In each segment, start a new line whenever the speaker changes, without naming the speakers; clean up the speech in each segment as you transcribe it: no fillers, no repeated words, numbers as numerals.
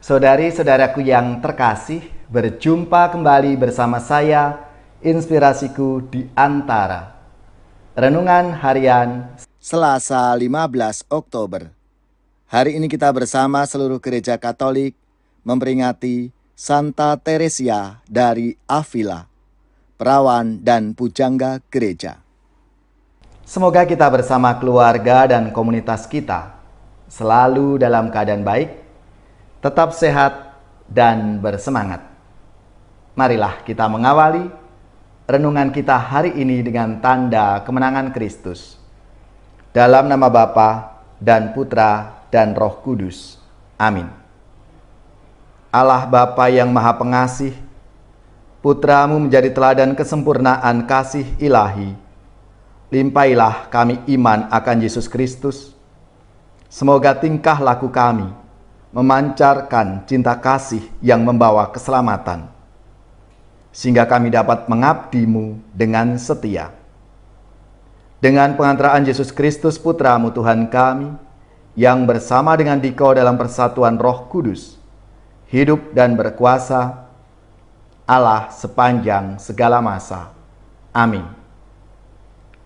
Saudari-saudaraku yang terkasih, berjumpa kembali bersama saya, Inspirasiku di Antara. Renungan Harian Selasa 15 Oktober. Hari ini kita bersama seluruh gereja Katolik memperingati Santa Teresia dari Avila, perawan dan pujangga gereja. Semoga kita bersama keluarga dan komunitas kita selalu dalam keadaan baik, tetap sehat dan bersemangat. Marilah kita mengawali renungan kita hari ini dengan tanda kemenangan Kristus. Dalam nama Bapa dan Putra dan Roh Kudus. Amin. Allah Bapa yang Maha Pengasih, Putra-Mu menjadi teladan kesempurnaan kasih ilahi. Limpailah kami iman akan Yesus Kristus. Semoga tingkah laku kami memancarkan cinta kasih yang membawa keselamatan, sehingga kami dapat mengabdi-Mu dengan setia. Dengan pengantaraan Yesus Kristus Putra-Mu Tuhan kami, yang bersama dengan Dikau dalam persatuan Roh Kudus, hidup dan berkuasa, Allah sepanjang segala masa. Amin.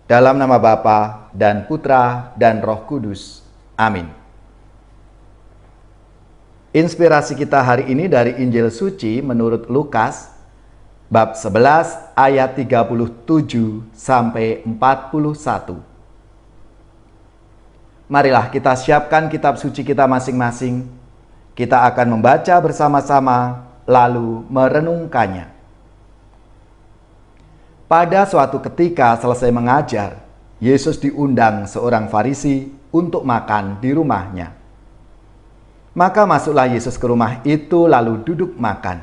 Dalam nama Bapa dan Putra dan Roh Kudus. Amin. Inspirasi kita hari ini dari Injil Suci menurut Lukas, bab 11 ayat 37 sampai 41. Marilah kita siapkan kitab suci kita masing-masing. Kita akan membaca bersama-sama lalu merenungkannya. Pada suatu ketika selesai mengajar, Yesus diundang seorang Farisi untuk makan di rumahnya. Maka masuklah Yesus ke rumah itu lalu duduk makan.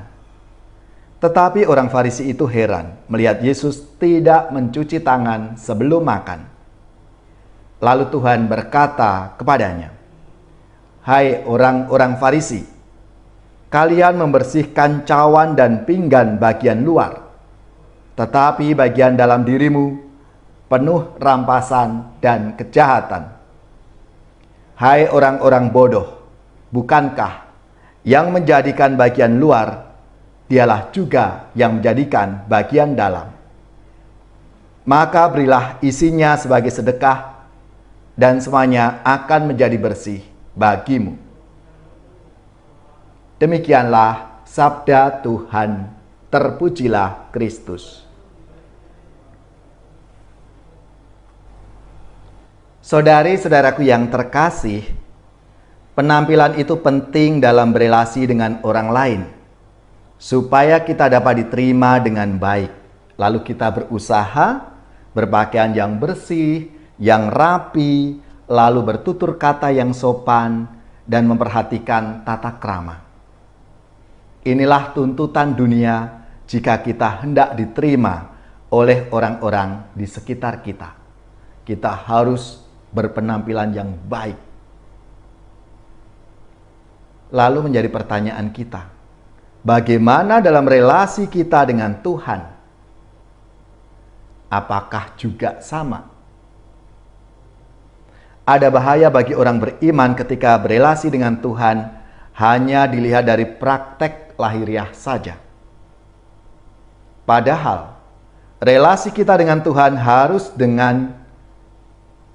Tetapi orang Farisi itu heran melihat Yesus tidak mencuci tangan sebelum makan. Lalu Tuhan berkata kepadanya, "Hai orang-orang Farisi, kalian membersihkan cawan dan pinggan bagian luar, tetapi bagian dalam dirimu penuh rampasan dan kejahatan. Hai orang-orang bodoh, bukankah yang menjadikan bagian luar, dialah juga yang menjadikan bagian dalam? Maka berilah isinya sebagai sedekah, dan semuanya akan menjadi bersih bagimu." Demikianlah sabda Tuhan. Terpujilah Kristus. Saudari-saudaraku yang terkasih, penampilan itu penting dalam berelasi dengan orang lain, supaya kita dapat diterima dengan baik. Lalu kita berusaha berpakaian yang bersih, yang rapi, lalu bertutur kata yang sopan, dan memperhatikan tata krama. Inilah tuntutan dunia jika kita hendak diterima oleh orang-orang di sekitar kita. Kita harus berpenampilan yang baik. Lalu menjadi pertanyaan kita, bagaimana dalam relasi kita dengan Tuhan? Apakah juga sama? Ada bahaya bagi orang beriman ketika berelasi dengan Tuhan hanya dilihat dari praktek lahiriah saja. Padahal, relasi kita dengan Tuhan harus dengan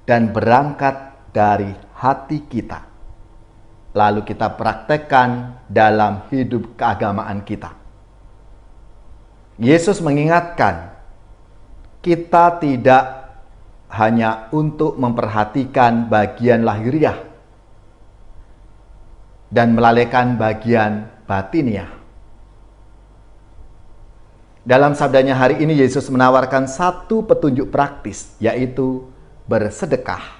dan berangkat dari hati kita. Lalu kita praktekkan dalam hidup keagamaan kita. Yesus mengingatkan, kita tidak hanya untuk memperhatikan bagian lahiriah dan melalaikan bagian batiniah. Dalam sabdanya hari ini Yesus menawarkan satu petunjuk praktis, yaitu bersedekah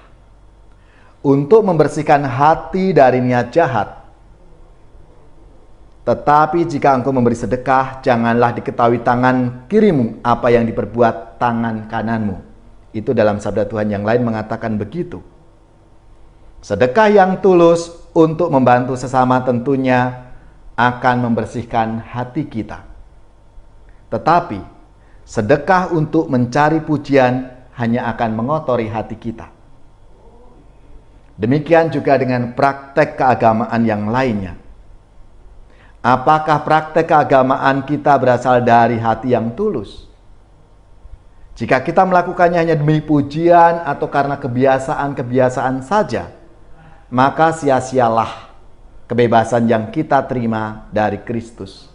untuk membersihkan hati dari niat jahat. Tetapi jika engkau memberi sedekah, janganlah diketahui tangan kirimu apa yang diperbuat tangan kananmu. Itu dalam sabda Tuhan yang lain mengatakan begitu. Sedekah yang tulus untuk membantu sesama tentunya akan membersihkan hati kita. Tetapi sedekah untuk mencari pujian hanya akan mengotori hati kita. Demikian juga dengan praktek keagamaan yang lainnya. Apakah praktek keagamaan kita berasal dari hati yang tulus? Jika kita melakukannya hanya demi pujian atau karena kebiasaan-kebiasaan saja, maka sia-sialah kebebasan yang kita terima dari Kristus.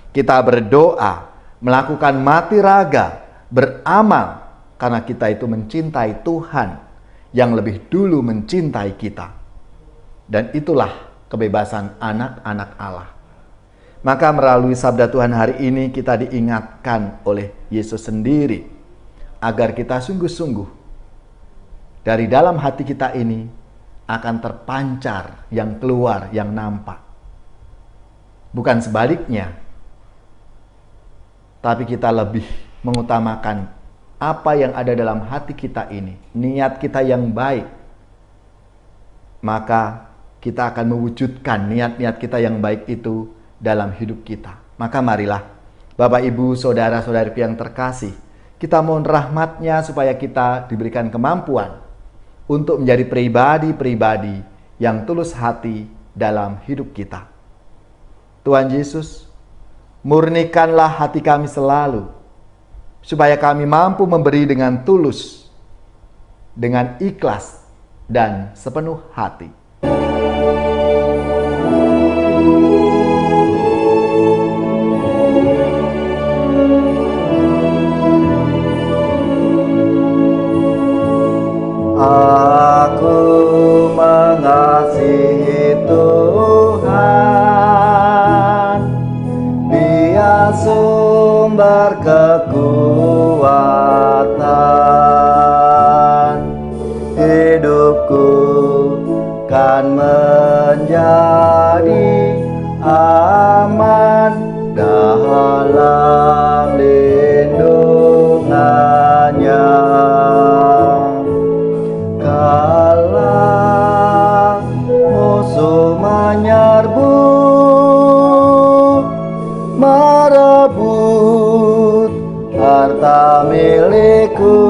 Kita berdoa, melakukan mati raga, beramal karena kita itu mencintai Tuhan yang lebih dulu mencintai kita. Dan itulah kebebasan anak-anak Allah. Maka melalui sabda Tuhan hari ini kita diingatkan oleh Yesus sendiri agar kita sungguh-sungguh dari dalam hati kita ini akan terpancar yang keluar, yang nampak. Bukan sebaliknya, tapi kita lebih mengutamakan apa yang ada dalam hati kita ini, niat kita yang baik. Maka kita akan mewujudkan niat-niat kita yang baik itu dalam hidup kita. Maka marilah Bapak, Ibu, Saudara-saudariku yang terkasih, kita mohon rahmat-Nya supaya kita diberikan kemampuan untuk menjadi pribadi-pribadi yang tulus hati dalam hidup kita. Tuhan Yesus, murnikanlah hati kami selalu, supaya kami mampu memberi dengan tulus, dengan ikhlas, dan sepenuh hati. Aku mengasihi Tuhan, Dia sumber kekuatan. Hidupku kan menjadi aman dalam lindungannya. Kala musuh menyerbu, merebut harta milikku,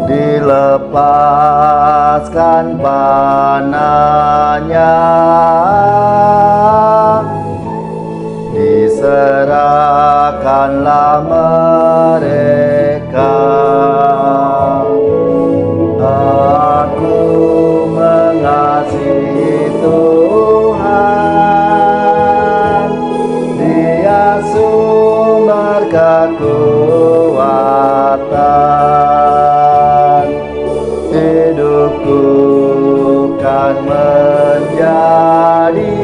dilepaskan panahnya, diserahkanlah mereka. Aku mengasihi Tuhan, Dia sumber kekuatan. Hidupku kan menjadi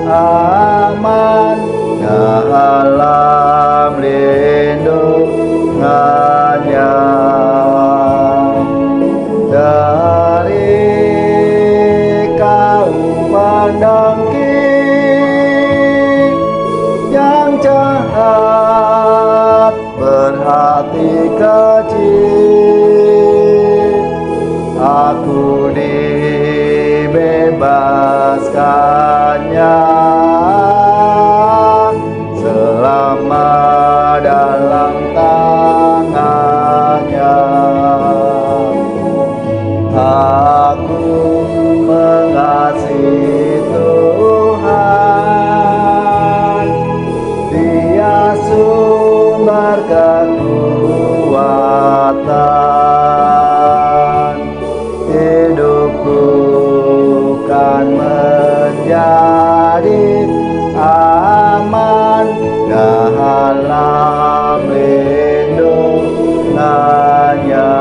aman dalam lindungannya. Dari kaum pendengki yang jahat, berhati kecil, aku dibebaskannya selama dalam tangannya. Aku mengasihi Tuhan, Dia sumber kekuatan. Hidupku kan menjadi aman dalam lindungannya.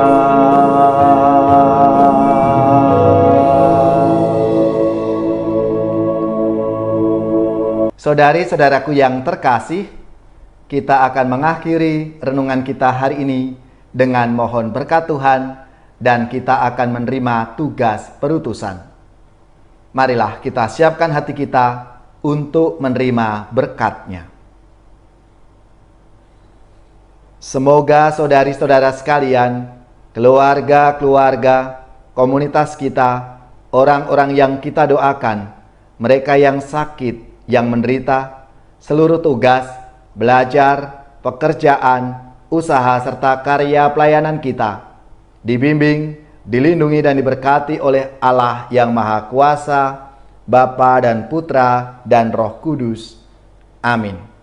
Saudari-saudaraku yang terkasih, kita akan mengakhiri renungan kita hari ini dengan mohon berkat Tuhan dan kita akan menerima tugas perutusan. Marilah kita siapkan hati kita untuk menerima berkat-Nya. Semoga saudari-saudara sekalian, keluarga-keluarga, komunitas kita, orang-orang yang kita doakan, mereka yang sakit, yang menderita, seluruh tugas, belajar, pekerjaan, usaha, serta karya pelayanan kita, dibimbing, dilindungi dan diberkati oleh Allah yang Maha Kuasa, Bapa dan Putra dan Roh Kudus. Amin.